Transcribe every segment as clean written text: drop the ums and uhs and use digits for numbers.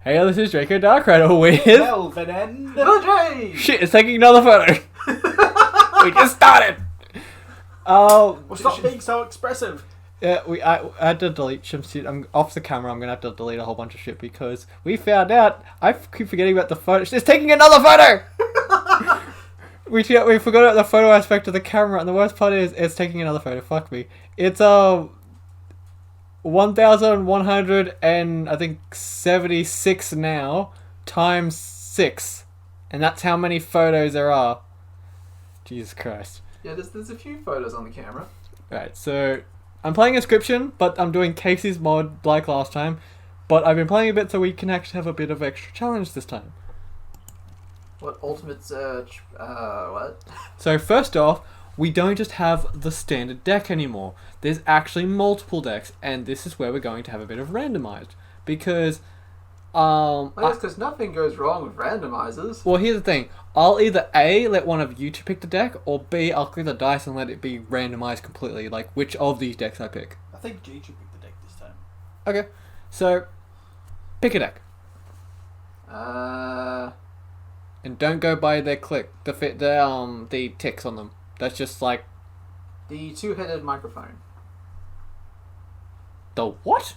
Hey, this is Draco Darkrider with... Melvin and Jay! Shit, it's taking another photo. We just started. Well, stop being so expressive. Yeah, I had to delete some shit. I'm off the camera. I'm gonna have to delete a whole bunch of shit because we found out. I keep forgetting about the photo. It's taking another photo. we forgot about the photo aspect of the camera, and the worst part is it's taking another photo. Fuck me. It's 1,100 and I think 76 now times 6, and that's how many photos there are. Jesus Christ. Yeah, there's a few photos on the camera. Right, so I'm playing Inscryption, but I'm doing Kaycee's mod like last time. But I've been playing a bit so we can actually have a bit of extra challenge this time. What ultimate search? What? So first off, we don't just have the standard deck anymore. There's actually multiple decks, and this is where we're going to have a bit of randomized. Because, because nothing goes wrong with randomizers. well, here's the thing. I'll either A, let one of you to pick the deck, or B, I'll click the dice and let it be randomized completely, like which of these decks I pick. I think G should pick the deck this time. Okay, so pick a deck. And don't go by their the ticks on them. That's just like the two-headed microphone. The what?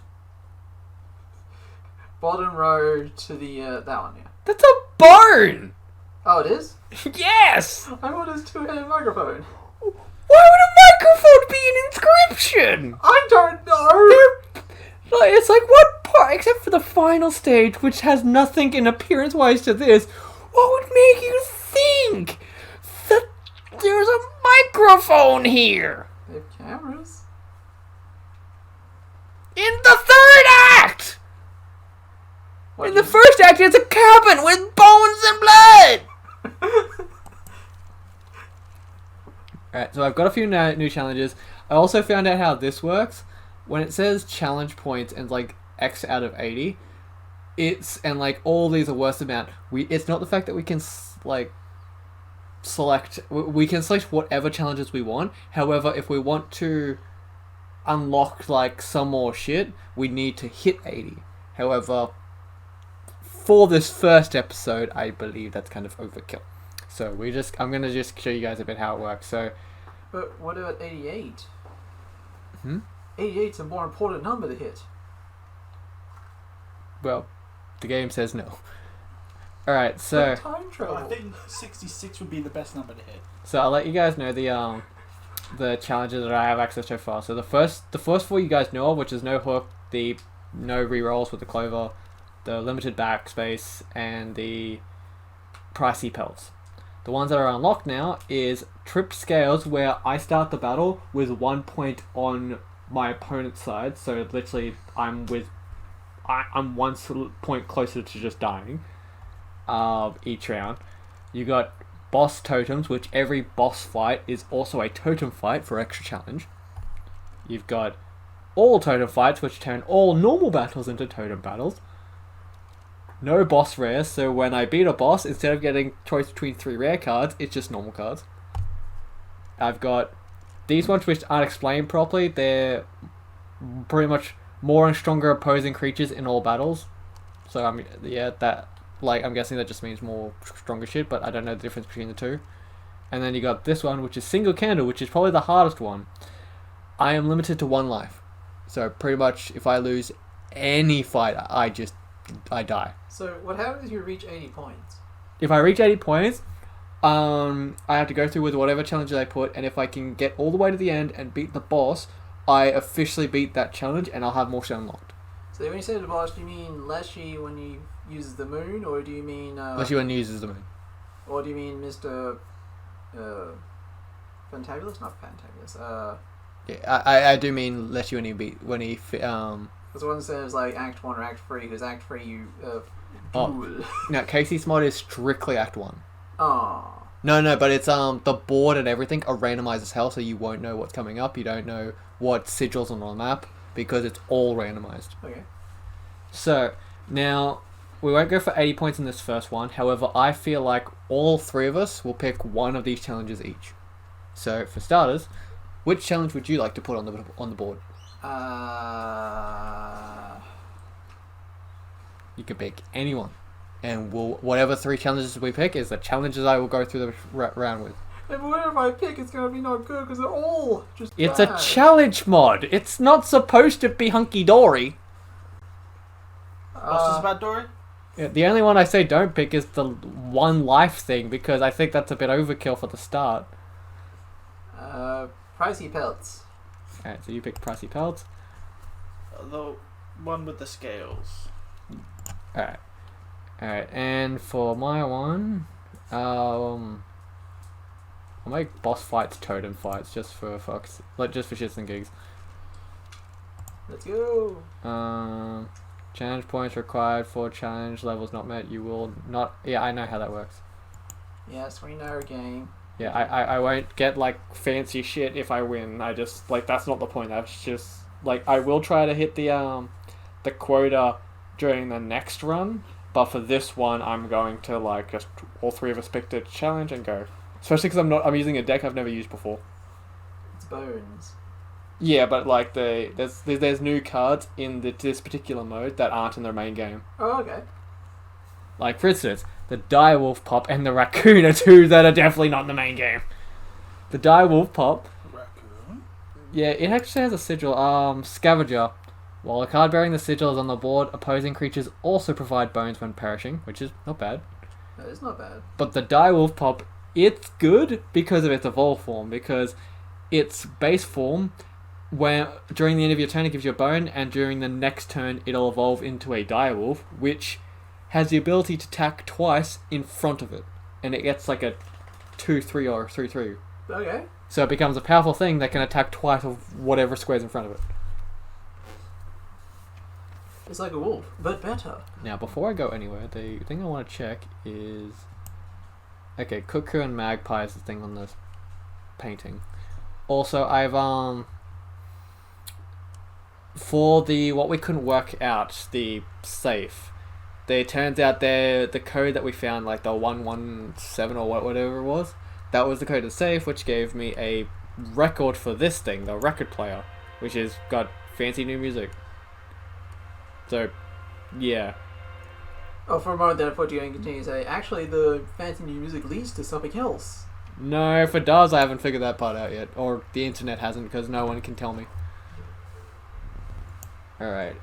Bottom row to the that one, yeah. That's a bone. Oh, it is? Yes. I want his two-headed microphone. Why would a microphone be an inscription? I don't know. It's like what part, except for the final stage, which has nothing in appearance-wise to this. What would make you think that there's a microphone here? They have cameras. In the third act! What, in the first act, it's a cabin with bones and blood! Alright, so I've got a few new challenges. I also found out how this works. When it says challenge points and like X out of 80, and like all these are worst amount. It's not the fact that we can select. We can select whatever challenges we want. However, if we want to unlock like some more shit, we need to hit 80. However, for this first episode, I believe that's kind of overkill. So I'm gonna just show you guys a bit how it works. So, but what about 88? 88's a more important number to hit. Well, the game says no. Alright, so time travel. I think 66 would be the best number to hit. So I'll let you guys know the challenges that I have access to so far. So the first 4 you guys know of, which is no hook, the no rerolls with the clover, the limited backspace, and the pricey pelts. The ones that are unlocked now is trip scales, where I start the battle with 1 point on my opponent's side. So literally, I'm 1 point closer to just dying each round. You got boss totems, which every boss fight is also a totem fight for extra challenge. You've got all totem fights, which turn all normal battles into totem battles. No boss rares, so when I beat a boss, instead of getting choice between 3 rare cards, it's just normal cards. I've got these ones which aren't explained properly. They're pretty much more and stronger opposing creatures in all battles. So I mean, yeah, I'm guessing that just means more stronger shit, but I don't know the difference between the two. And then you got this one, which is single candle, which is probably the hardest one. I am limited to 1 life. So pretty much if I lose any fight, I die. So what happens if you reach 80 points? If I reach 80 points, I have to go through with whatever challenges I put, and if I can get all the way to the end and beat the boss, I officially beat that challenge, and I'll have more shit unlocked. So when you say the boss, do you mean Leshy when he uses the moon, or do you mean... Leshy when he uses the moon. Or do you mean Mr... Fantabulous? Not Fantabulous. Yeah, I do mean Leshy when he Because one says like Act 1 or Act 3, because Act 3 you... No, Kaycee's mod is strictly Act 1. Oh. No, but it's the board and everything are randomized as hell, so you won't know what's coming up. You don't know what sigils on the map because it's all randomized. Okay. So now we won't go for 80 points in this first one. However, I feel like all 3 of us will pick one of these challenges each. So for starters, which challenge would you like to put on the board? You can pick anyone, and whatever 3 challenges we pick is the challenges I will go through the round with. But whatever I pick, it's gonna be not good because they're all just. It's bad. a challenge mod. It's not supposed to be hunky dory. What's this about, Dory? Yeah, the only one I say don't pick is the 1 life thing because I think that's a bit overkill for the start. Pricey pelts. Alright, so you pick pricey pelts. The one with the scales. Alright, and for my one, I'll make boss fights totem fights just for fucks, like just for shits and gigs. Let's go. Challenge points required for challenge levels not met. You will not. Yeah, I know how that works. Yes, we know game. Yeah, I won't get like fancy shit if I win. I just like that's not the point. That's just like I will try to hit the quota during the next run, but for this one I'm going to like just all 3 of us pick the challenge and go. Especially because I'm using a deck I've never used before. It's bones. Yeah, but like there's new cards in this particular mode that aren't in the main game. Oh, okay. Like for instance, the Direwolf Pop and the Raccoon are 2 that are definitely not in the main game. The Direwolf Pop, Raccoon? yeah, it actually has a sigil. Scavenger. While a card bearing the sigil is on the board, opposing creatures also provide bones when perishing, which is not bad. That is not bad. But the Direwolf Pop, it's good because of its evolve form, because its base form, where during the end of your turn it gives you a bone, and during the next turn it'll evolve into a Direwolf, which has the ability to attack twice in front of it, and it gets like a 2/3 or 3/3. Okay. So it becomes a powerful thing that can attack twice of whatever squares in front of it. It's like a wolf, but better. Now, before I go anywhere, the thing I want to check is... Okay, Cuckoo and Magpie is the thing on this painting. Also, I've, for the, what we couldn't work out, the safe, it turns out the code that we found, like the 117 or whatever it was, that was the code of the safe, which gave me a record for this thing, the record player, which has got fancy new music. So, yeah. Oh, for a moment then I thought you were going to continue to say, actually the fancy new music leads to something else. No, if it does, I haven't figured that part out yet. Or the internet hasn't, because no one can tell me. Alright.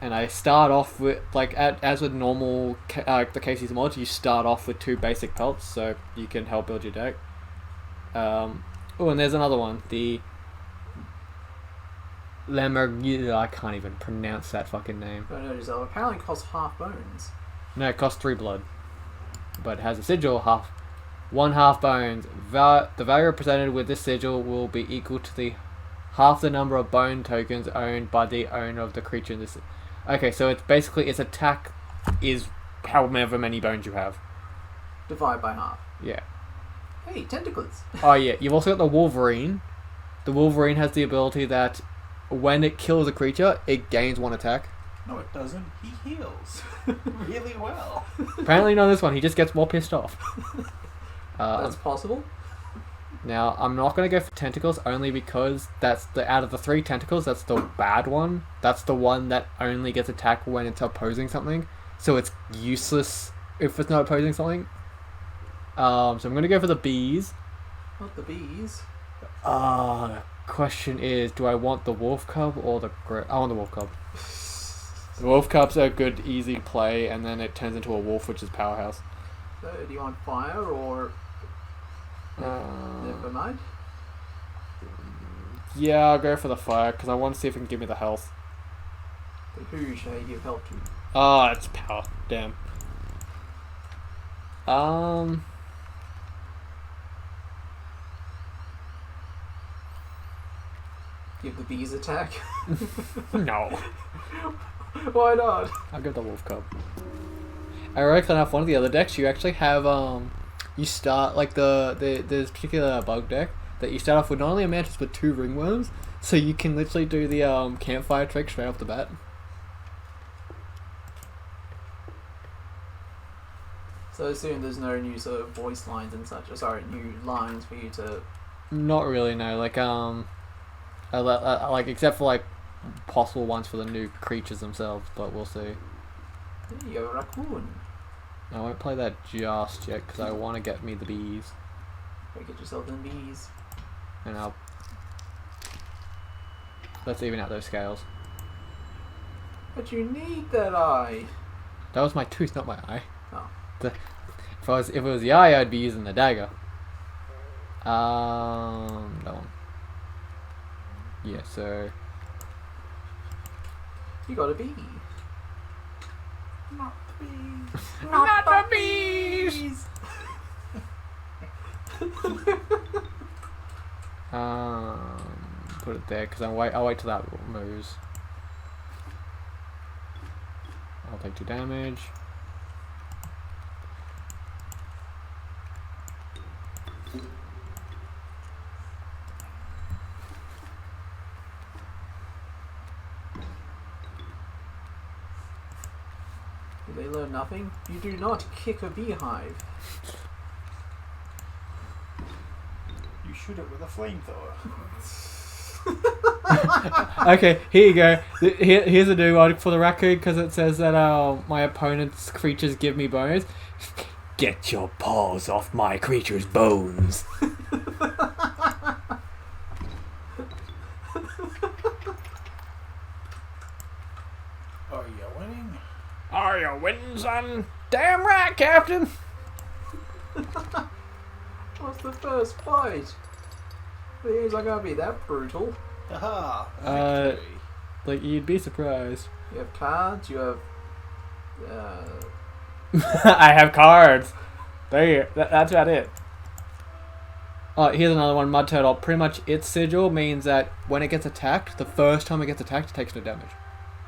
And I start off with, like, as with normal the Kaycee's mods, you start off with 2 basic pelts, so you can help build your deck. Oh, and there's another one. The... I can't even pronounce that fucking name. I noticed that apparently costs half bones. No, it costs 3 blood. But it has a sigil, 1/2 bones. The value represented with this sigil will be equal to the half the number of bone tokens owned by the owner of the creature in this. Okay, so it's basically its attack is however many bones you have. Divide by half. Yeah. Hey, tentacles. Oh yeah, you've also got the Wolverine. The Wolverine has the ability that when it kills a creature, it gains 1 attack. No, it doesn't. He heals really well. Apparently not this one, he just gets more pissed off. That's possible. Now, I'm not going to go for tentacles only because that's out of the 3 tentacles, that's the bad one. That's the one that only gets attacked when it's opposing something. So it's useless if it's not opposing something. So I'm going to go for the bees. Not the bees. The question is, do I want the wolf cub or the... I want the wolf cub. The wolf cub's a good, easy play, and then it turns into a wolf, which is powerhouse. So, do you want fire or... Never mind. Yeah, I'll go for the fire, because I want to see if it can give me the health. But who shall I give help to? Ah, it's power. Damn. Give the bees attack? No. Why not? I'll give the wolf cub. I reckon off one of the other decks, you actually have, you start, like, there's particular bug deck that you start off with not only a mantis, but 2 ringworms, so you can literally do the, campfire trick straight off the bat. So soon there's no new sort of voice lines and such, new lines for you to... Not really, no, like, like, except for, like, possible ones for the new creatures themselves, but we'll see. There you go, Raccoon. I won't play that just yet because I want to get me the bees. Go get yourself them bees. And let's even out those scales. But you need that eye. That was my tooth, not my eye. Oh. If it was the eye, I'd be using the dagger. That one. Yeah, so You got a bee. Not the bees. not the bees. Put it there because I'll wait till that moves. I'll take 2 damage. Did they learn nothing? You do not kick a beehive. You shoot it with a flamethrower. Okay, here you go. Here's a new one for the Raccoon because it says that my opponent's creatures give me bones. Get your paws off my creature's bones. Are you winning? Are you winning, son? Damn right, Captain. What's the first fight? These are gonna be that brutal. Aha! Victory. Like, you'd be surprised. You have cards, you have... I have cards. There, that's about it. Oh, here's another one, Mud Turtle. Pretty much its sigil means that when it gets attacked, the first time it gets attacked, it takes no damage.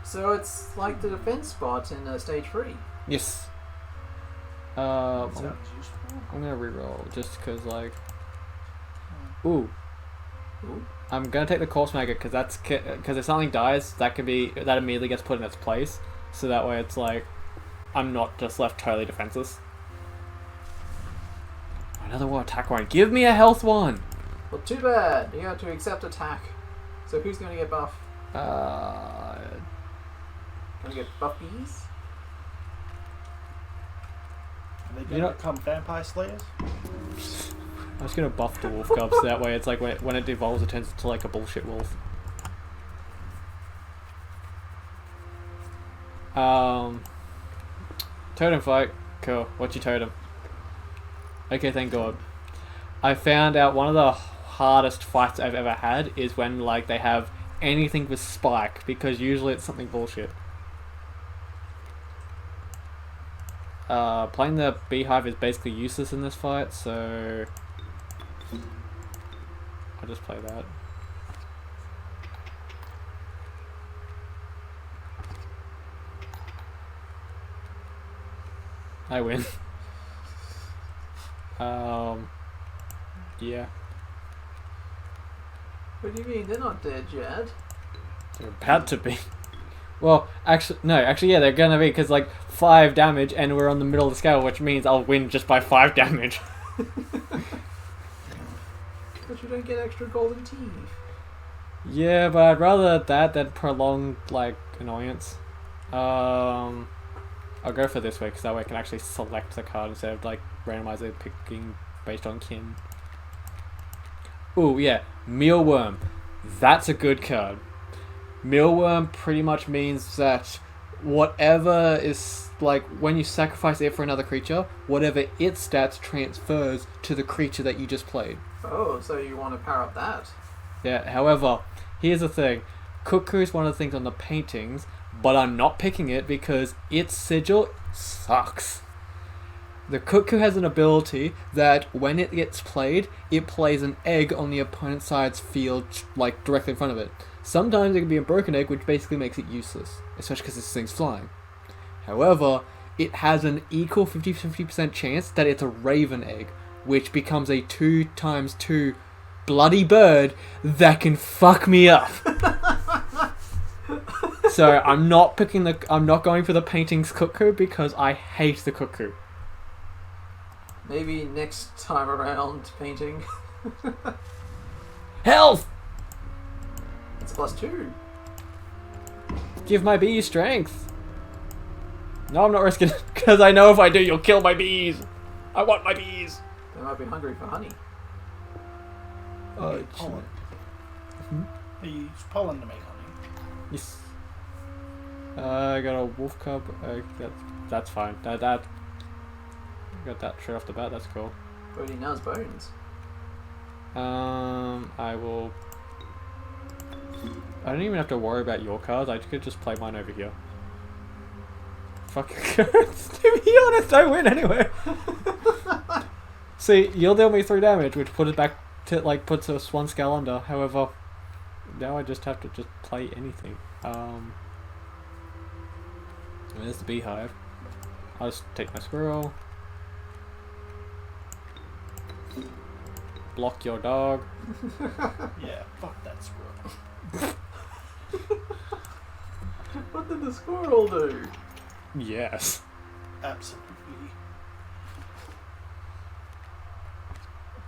So it's like the defense spot in stage 3. Yes. That sounds useful. I'm gonna reroll just because, like... Ooh. Ooh. I'm gonna take the Corpse Maggot because if something dies, that immediately gets put in its place. So that way it's like, I'm not just left totally defenseless. Another war attack one. Give me a health one! Well, too bad. You have to accept attack. So who's gonna get buff? Gonna get buff bees? Are they gonna become vampire slayers? I'm just gonna buff the wolf cubs, that way it's like when it devolves it turns into like a bullshit wolf. Totem fight. Cool. What's your totem? Okay, thank God. I found out one of the hardest fights I've ever had is when like they have anything with spike, because usually it's something bullshit. Playing the beehive is basically useless in this fight, so I'll just play that. I win. Yeah. What do you mean? They're not dead yet. They're about to be. Well, actually, yeah, they're gonna be, because, like, 5 damage, and we're on the middle of the scale, which means I'll win just by 5 damage. But you don't get extra golden teeth. Yeah, but I'd rather that than prolonged, like, annoyance. I'll go for this way, because that way I can actually select the card instead of, like, randomizely picking based on kin. Ooh, yeah, Mealworm. That's a good card. Mealworm pretty much means that whatever is, like, when you sacrifice it for another creature, whatever its stats transfers to the creature that you just played. Oh, so you want to power up that? Yeah, however, here's the thing. Cuckoo is one of the things on the paintings, but I'm not picking it because its sigil sucks. The Cuckoo has an ability that when it gets played, it plays an egg on the opponent's side's field, like, directly in front of it. Sometimes it can be a broken egg, which basically makes it useless, especially because this thing's flying. However, it has an equal 50% chance that it's a raven egg, which becomes a 2x2 bloody bird that can fuck me up. So I'm not going for the paintings Cuckoo because I hate the Cuckoo. Maybe next time around painting. Health! It's +2. Give my bee strength. No, I'm not risking it, because I know if I do, you'll kill my bees. I want my bees. They might be hungry for honey. You pollen. They use pollen to make honey. Yes. I got a wolf cub. That's fine. That got that straight off the bat. That's cool. Already knows bones. I will. I don't even have to worry about your cards. I could just play mine over here. Fuck your cards. To be honest, I win anyway. See, you'll deal me 3 damage, which put it back to puts us 1 scale under. However, now I just have to just play anything. There's the beehive. I'll just take my squirrel. Block your dog. Yeah, fuck that squirrel. What did the squirrel do? Yes. Absolutely.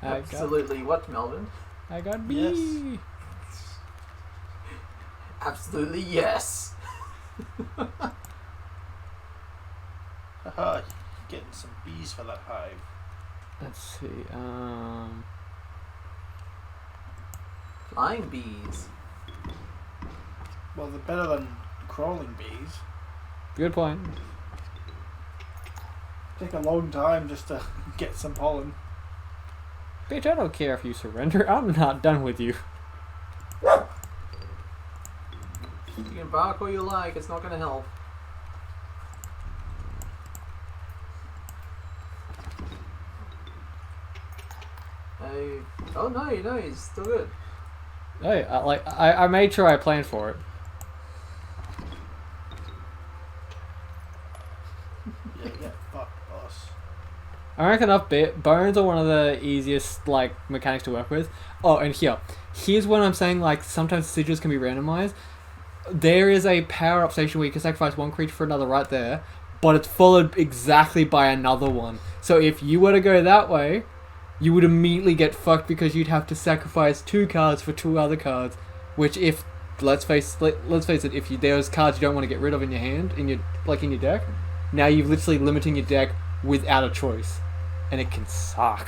Absolutely what, Melvin? I got bee. Yes. Absolutely yes. Haha, getting some bees for that hive. Let's see. Flying bees. Well, they're better than crawling bees. Good point. Take a long time just to get some pollen. Bitch, I don't care if you surrender. I'm not done with you. You can bark all you like, it's not gonna help. Hey. Oh no, he's still good. Hey, I made sure I planned for it. Yeah, get fucked, boss. I reckon bones are one of the easiest mechanics to work with. Oh, and here's when I'm saying sometimes sigils can be randomized. There is a power up station where you can sacrifice 1 creature for another right there, but it's followed exactly by another one. So if you were to go that way, you would immediately get fucked because you'd have to sacrifice 2 cards for 2 other cards. Which, if let's face it, if there's cards you don't want to get rid of in your hand, in your deck, now you're literally limiting your deck without a choice, and it can suck.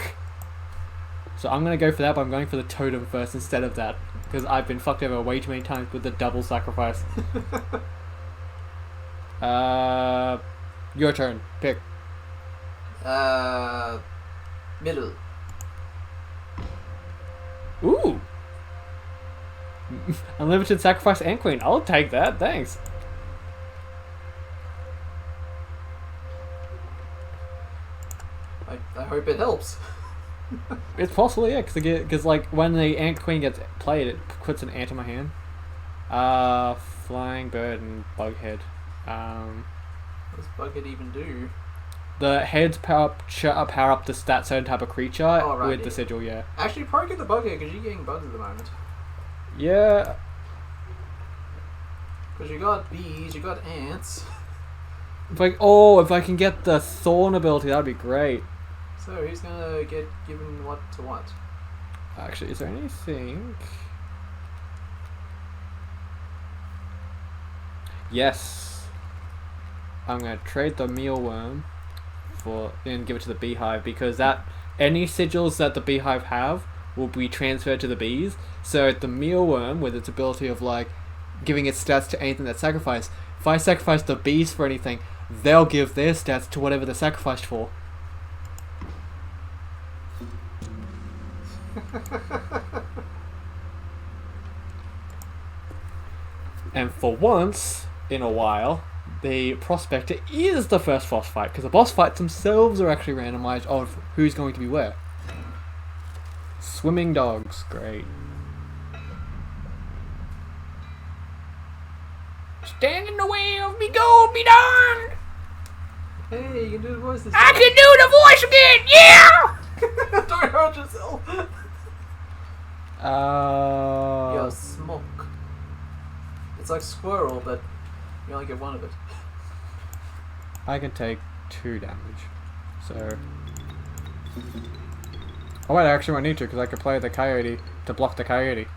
So I'm gonna go for that, but I'm going for the totem first instead of that because I've been fucked over way too many times with the double sacrifice. Your turn. Pick. Middle. Ooh. Unlimited sacrifice and queen. I'll take that. Thanks. I hope it helps. It's possible, yeah, because when the ant queen gets played, it puts an ant in my hand. Flying bird and bughead. What does Bughead even do? The heads power up the stat certain type of creature with the sigil, yeah. Actually, probably get the Bughead because you're getting bugs at the moment. Yeah. Because you got bees, you got ants. If I can get the thorn ability, that'd be great. So who's gonna get given what to what? Actually, is there anything? Yes. I'm gonna trade the mealworm and give it to the beehive because any sigils that the beehive have will be transferred to the bees. So the mealworm, with its ability of giving its stats to anything that's sacrificed, if I sacrifice the bees for anything, they'll give their stats to whatever they're sacrificed for. And for once in a while, the prospector is the first boss fight because the boss fights themselves are actually randomized of who's going to be where. Swimming dogs, great. Stand in the way of me gold, be darned! Hey, you can do the voice this I time. can do the voice again, yeah! Don't hurt yourself. Yo, smoke. It's like squirrel, but you only get 1 of it. I can take 2 damage. So. Oh wait, I actually won't need to because I could play the coyote to block the coyote.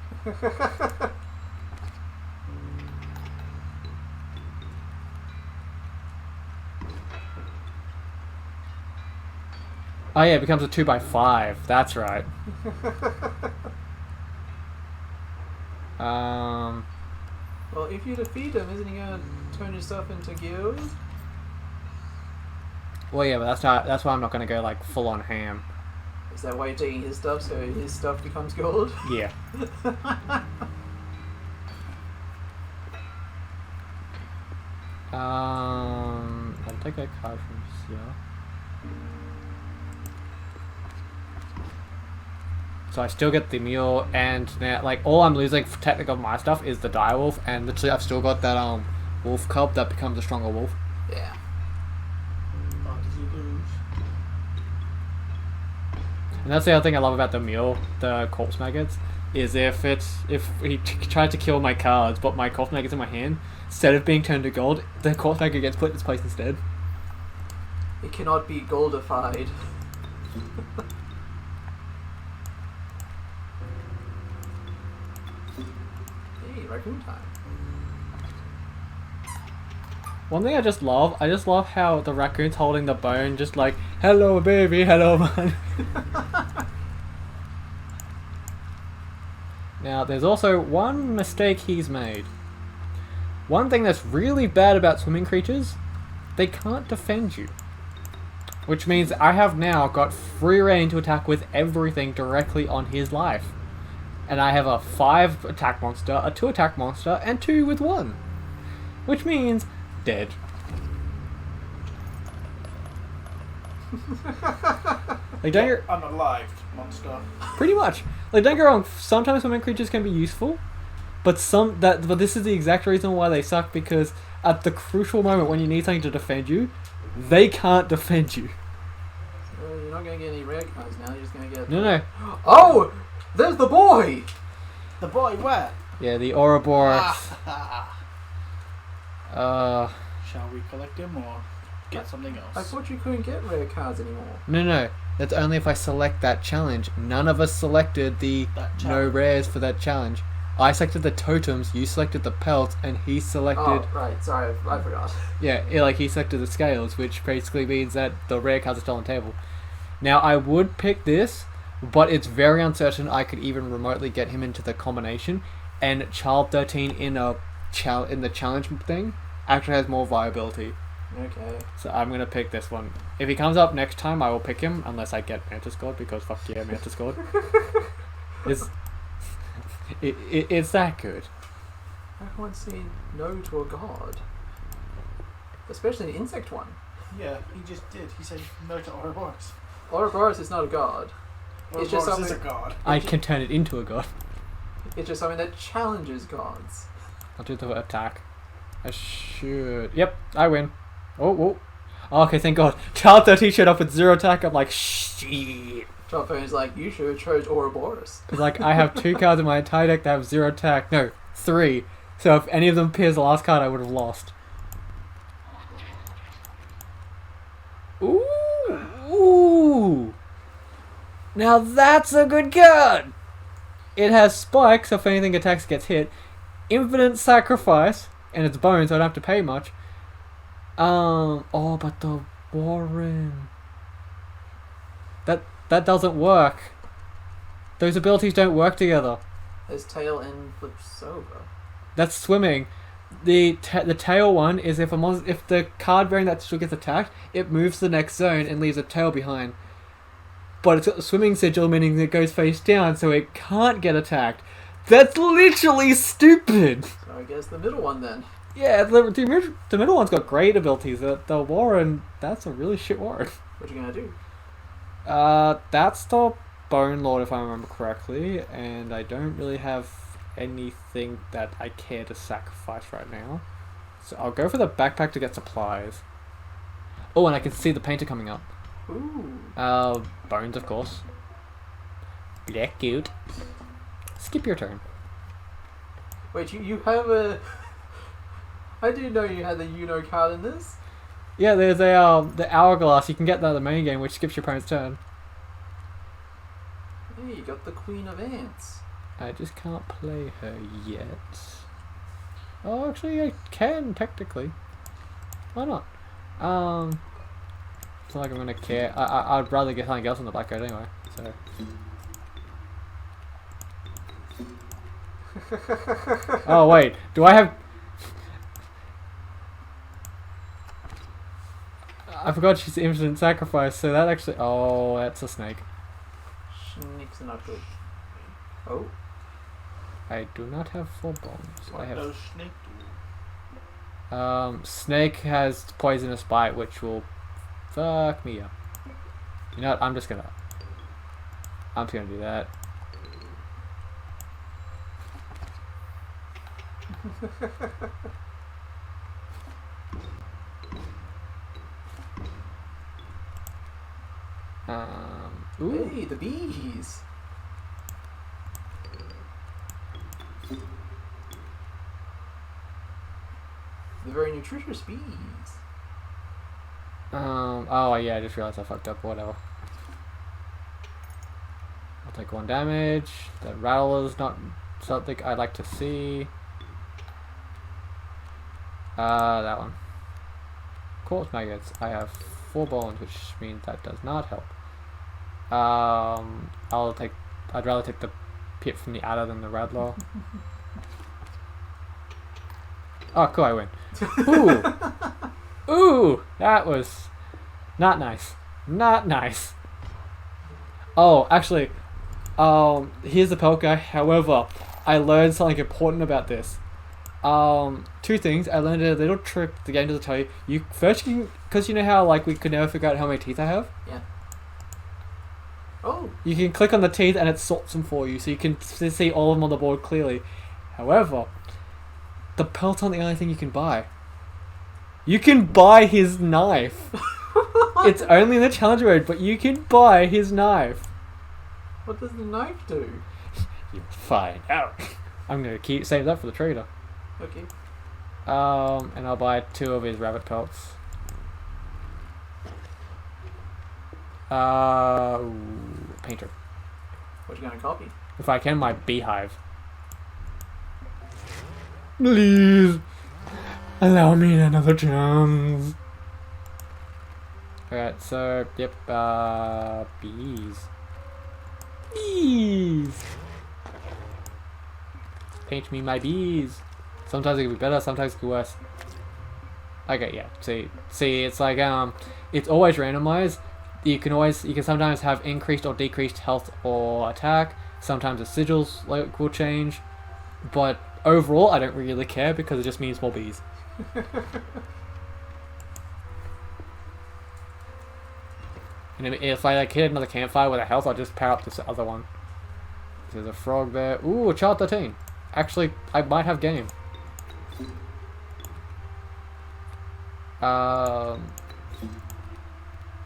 Oh yeah, it becomes a 2x5. That's right. Well, if you defeat him, isn't he gonna turn your stuff into guild? Well, yeah, but that's why I'm not gonna go like full on ham. Is that why you're taking his stuff, so his stuff becomes gold? Yeah. I'll take a card from here. So I still get the mule, and now, like, all I'm losing for technically of my stuff is the direwolf, and literally I've still got that wolf cub that becomes a stronger wolf. Yeah. What did you lose? And that's the other thing I love about the mule, the corpse maggots, is if he tried to kill my cards, but my corpse maggot's in my hand, instead of being turned to gold, the corpse maggot gets put in its place instead. It cannot be goldified. Hey, Raccoon time. One thing I just love how the raccoon's holding the bone, just like, hello baby, hello man. Now, there's also one mistake he's made. One thing that's really bad about swimming creatures, they can't defend you. Which means I have now got free reign to attack with everything directly on his life. And I have a 5 attack monster, a 2 attack monster, and 2 with 1. Which means dead. Like, don't you... Unalived monster. Pretty much. Like, don't get wrong, sometimes swimming creatures can be useful, but this is the exact reason why they suck, because at the crucial moment when you need something to defend you, they can't defend you. So you're not going to get any rare cards now, you're just going to get... No. Oh! There's the boy! The boy where? Yeah, the Ouroboros. Shall we collect him or get something else? I thought you couldn't get rare cards anymore. No. That's only if I select that challenge. None of us selected the no rares for that challenge. I selected the totems, you selected the pelts, and he selected... Oh, right. Sorry, I forgot. Yeah, like he selected the scales, which basically means that the rare cards are still on the table. Now, I would pick this, but it's very uncertain I could even remotely get him into the combination, and Child 13 in the challenge thing actually has more viability. Okay. So I'm going to pick this one. If he comes up next time, I will pick him, unless I get Mantis God, because fuck yeah, Mantis God. It's that good. I can't say no to a god. Especially an insect one. Yeah, he just did. He said no to Ouroboros. Ouroboros is not a god. It's just Ouroboros is something... a god. I can turn it into a god. It's just something that challenges gods. I'll do the attack. I should... Yep, I win. Oh, okay, thank God. Child 13 showed up with 0 attack. I'm like, shit. Child 13 is like, you should have chose Ouroboros. Because, like, I have 2 cards in my entire deck that have 0 attack. No, 3. So if any of them appears the last card, I would have lost. Ooh. Now that's a good card. It has spikes, so if anything attacks gets hit. Infinite sacrifice, and it's bone, so I don't have to pay much. Oh, but the Warren. That doesn't work. Those abilities don't work together. There's tail and flips over. That's swimming. The tail one is if the card bearing that still gets attacked, it moves to the next zone and leaves a tail behind. But it's got the swimming sigil, meaning it goes face down, so it can't get attacked. That's literally stupid. So I guess the middle one then. Yeah, the middle one's got great abilities. The Warren, that's a really shit Warren. What you gonna do? That's the Bone Lord, if I remember correctly, and I don't really have anything that I care to sacrifice right now. So I'll go for the backpack to get supplies. Oh, and I can see the painter coming up. Ooh. Bones, of course. Black cute. Skip your turn. Wait, you have a... I didn't know you had the Uno card in this. Yeah, there's the hourglass. You can get that in the main game, which skips your opponent's turn. Hey, you got the Queen of Ants. I just can't play her yet. Oh, actually, I can technically. Why not? not like I'm gonna care. I'd rather get something else on the black card anyway. So. Oh wait, do I have? I forgot she's instant sacrifice, so that actually. Oh, that's a snake. Snakes are not good. Oh. I do not have 4 bones. What I have. does snake do? Snake has poisonous bite, which will fuck me up. You know what? I'm just gonna do that. Ooh. Hey, the bees. The very nutritious bees. Oh yeah, I just realized I fucked up. Whatever. I'll take 1 damage. The rattle is not something I like to see. That one. Corpse maggots. I have 4 bones, which means that does not help. I'd rather take the pit from the adder than the rattler. Oh, cool! I win. Ooh, ooh, that was not nice. Not nice. Oh, actually, here's the pelt guy. However, I learned something important about this. 2 things. I learned a little trick the game doesn't tell you. You first can, because you know how like we could never figure out how many teeth I have. Yeah. Oh. You can click on the teeth and it sorts them for you, so you can see all of them on the board clearly. However, the pelt's not the only thing you can buy. You can buy his knife. It's only in the challenge mode, but you can buy his knife. What does the knife do? You'll find out. I'm gonna save that for the trader. Okay. And I'll buy 2 of his rabbit pelts. Painter. What you gonna copy? If I can, my beehive. Please allow me another chance. Alright, so yep, bees. Bees. Paint me my bees. Sometimes it can be better, sometimes it can be worse. Okay, yeah. See, it's like it's always randomized. You can sometimes have increased or decreased health or attack. Sometimes the sigils will change, but overall I don't really care because it just means more bees. And if I like hit another campfire with a health, I'll just power up this other one. There's a frog there. Ooh, child 13. Actually, I might have game.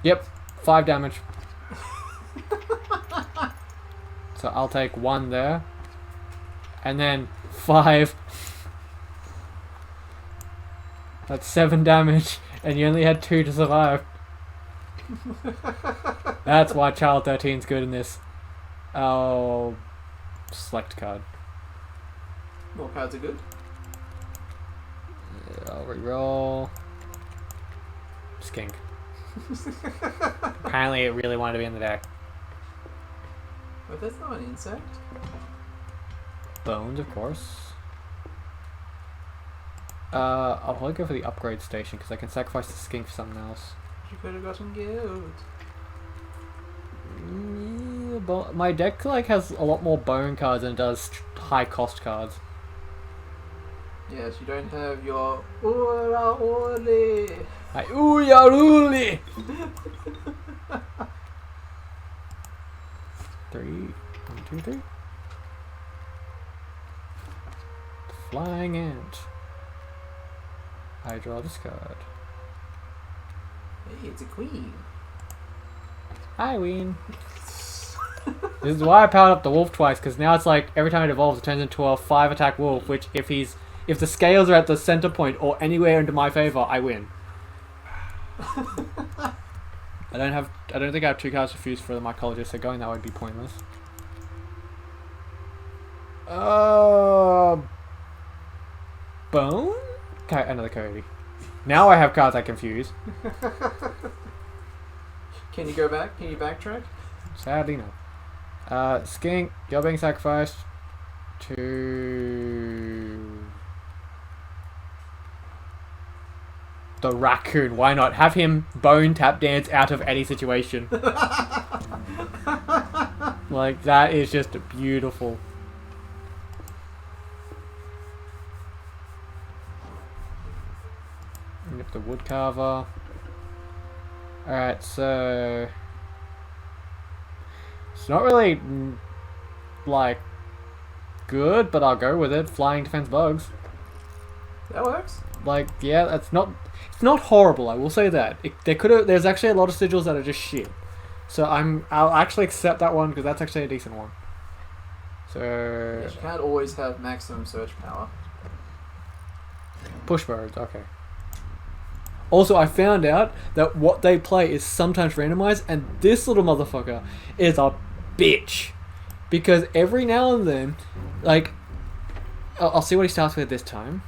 Yep, 5 damage. So I'll take 1 there. And then 5. That's 7 damage. And you only had 2 to survive. That's why Child 13's good in this. Oh, select card. More cards are good. I'll reroll. Skink. Apparently it really wanted to be in the deck. But that's not an insect. Bones, of course. I'll probably go for the upgrade station because I can sacrifice the skink for something else. You could have gotten guild. Yeah, but my deck like has a lot more bone cards than it does high cost cards. Yes, you don't have your Ura Uli. Uyaruli! 3, 1, 2, 3. Flying ant. I draw this card. Hey, it's a queen. Hi, Ween. This is why I powered up the wolf twice, because now it's like every time it evolves, it turns into a 5 attack wolf. Which, if the scales are at the center point or anywhere into my favor, I win. I don't think I have 2 cards to fuse for the mycologist, so going that would be pointless. Bone? Okay, another coyote. Now I have cards I can fuse. Can you go back? Can you backtrack? Sadly, no. Skink, you're being sacrificed to the Raccoon. Why not? Have him bone tap dance out of any situation. Like, that is just beautiful. Nip the wood carver. Alright, so it's not really like good, but I'll go with it. Flying defense bugs. That works. Like, yeah, it's not horrible, I will say that. There's actually a lot of sigils that are just shit. So I'll actually accept that one because that's actually a decent one. So Yes, you can't always have maximum search power. push birds, okay. Also, I found out that what they play is sometimes randomized, and this little motherfucker is a bitch. Because every now and then, like, I'll see what he starts with this time.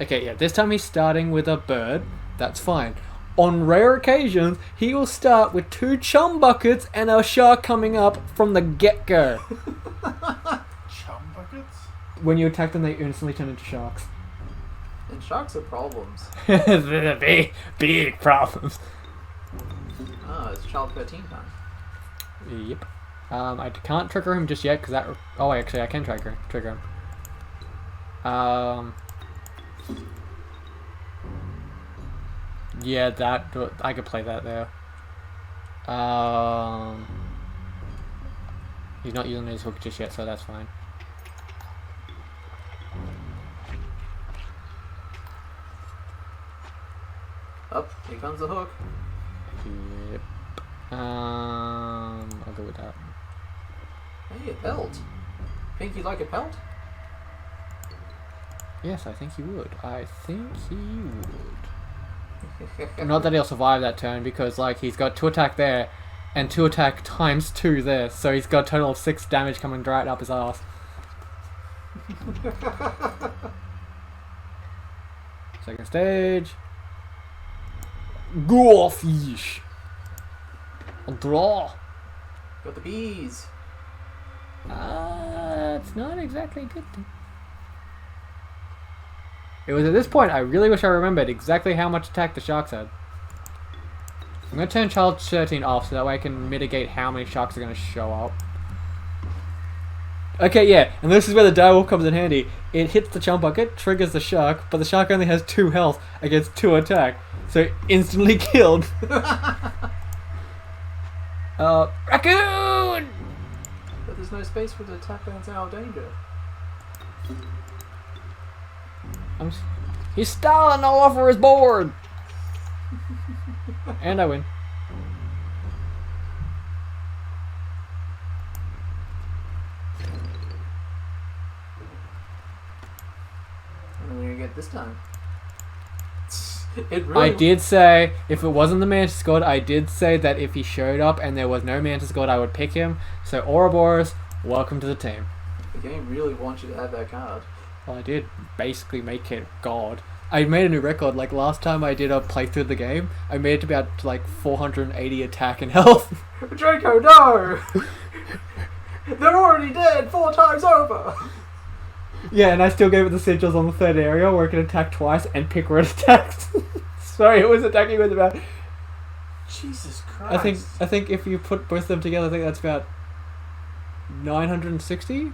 Okay, yeah, this time he's starting with a bird. That's fine. On rare occasions, he will start with 2 chum buckets and a shark coming up from the get-go. Chum buckets? When you attack them, they instantly turn into sharks. And sharks are problems. They're big problems. Oh, it's child 13 time. Yep. I can't trigger him just yet because that. Oh, actually, I can trigger him. Yeah, that I could play that there. He's not using his hook just yet, so that's fine. Up, here comes the hook. Yep. I'll go with that. Hey, a pelt. Think you'd like a pelt? Yes, I think he would. Not that he'll survive that turn because, like, he's got 2 attack there and 2 attack times 2 there, so he's got a total of 6 damage coming right up his ass. Second stage. Go fish. Draw. Got the bees. It's not exactly a good thing. It was at this point I really wish I remembered exactly how much attack the sharks had. I'm going to turn Child 13 off so that way I can mitigate how many sharks are going to show up. Okay, yeah, and this is where the direwolf comes in handy. It hits the chum bucket, triggers the shark, but the shark only has 2 health against 2 attack, so instantly killed. Raccoon! But there's no space for the attack that's out of danger. He's stalling all over his board! And I win. And then you get this time. It really I did say, if it wasn't the Mantis God, I did say that if he showed up and there was no Mantis God, I would pick him. So, Ouroboros, welcome to the team. The game really wants you to have that card. Well, I did basically make it God. I made a new record. Like, last time I did a playthrough of the game, I made it to about, like, 480 attack and health. Draco, no! They're already dead 4 times over! Yeah, and I still gave it the sigils on the 3rd area where it can attack twice and pick where it attacks. Sorry, it was attacking with about... Jesus Christ. I think if you put both of them together, I think that's about 960?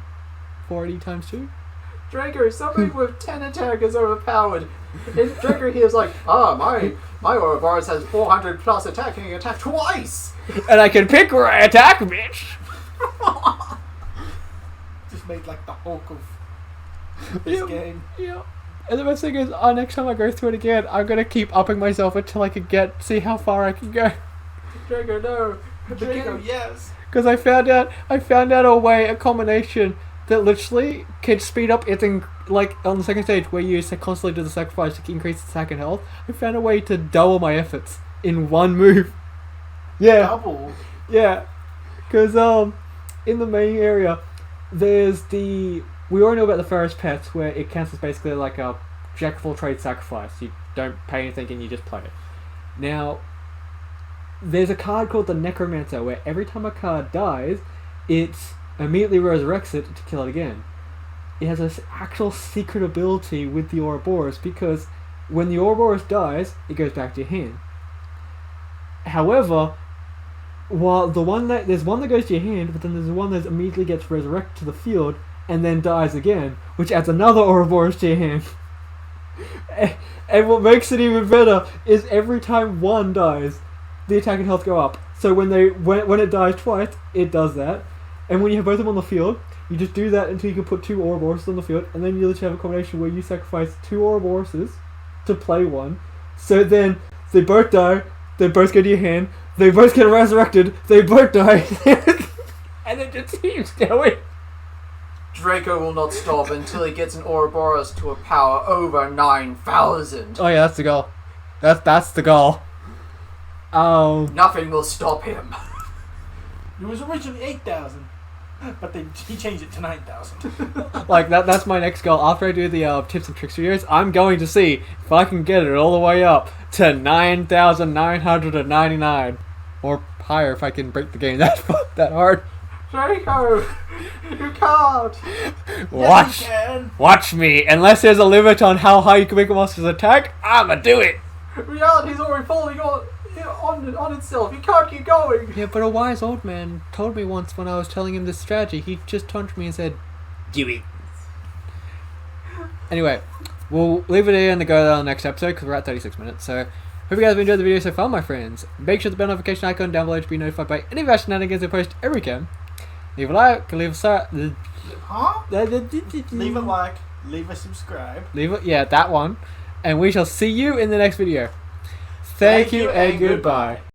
480 times 2? Draco, somebody with 10 attack is overpowered. And Draco here's like, my Ouroboros has 400 plus attack and he can attack twice! And I can pick where I attack, bitch! Just made like the Hulk of this game. Yeah. And the best thing is, next time I go through it again, I'm gonna keep upping myself until I can see how far I can go. Draco, no. Draco, yes. Because I found out a combination that literally can speed up it like on the second stage where you constantly do the sacrifice to increase the attack and health. I found a way to double my efforts in one move. Yeah. Double? Yeah. Because in the main area, there's we already know about the Ferris Pets where it counts as basically like a jack of all trades sacrifice. You don't pay anything and you just play it. Now, there's a card called the Necromancer where every time a card dies, it immediately resurrects it to kill it again. It has this actual secret ability with the Ouroboros because when the Ouroboros dies, it goes back to your hand. However, while there's one that goes to your hand, but then there's one that immediately gets resurrected to the field and then dies again, which adds another Ouroboros to your hand. And what makes it even better is every time one dies, the attack and health go up. So when it dies twice, it does that. And when you have both of them on the field, you just do that until you can put 2 Ouroboroses on the field, and then you literally have a combination where you sacrifice 2 Ouroboroses to play one. So then they both die, they both go to your hand, they both get resurrected, they both die, and it just keeps going. Draco will not stop until he gets an Ouroboros to a power over 9,000. Oh yeah, that's the goal. That's the goal. Oh. Nothing will stop him. It was originally 8,000, but he changed it to 9,000. Like that's my next goal. After I do the tips and tricks videos, I'm going to see if I can get it all the way up to 9,999 or higher if I can break the game that hard. Draco, you can't. Watch me. Unless there's a limit on how high you can make a monster's attack, I'ma do it. Reality's already falling on itself. You can't keep going. Yeah, but a wise old man told me once when I was telling him this strategy, he just turned to me and said, "Do it." Anyway, we'll leave it here and go on the next episode because we're at 36 minutes. So, hope you guys have enjoyed the video so far, my friends. Make sure the bell notification icon down below to be notified by any of our shenanigans I post every weekend. Leave a like, leave a Leave a like, leave a subscribe. Yeah, that one. And we shall see you in the next video. Thank you and goodbye.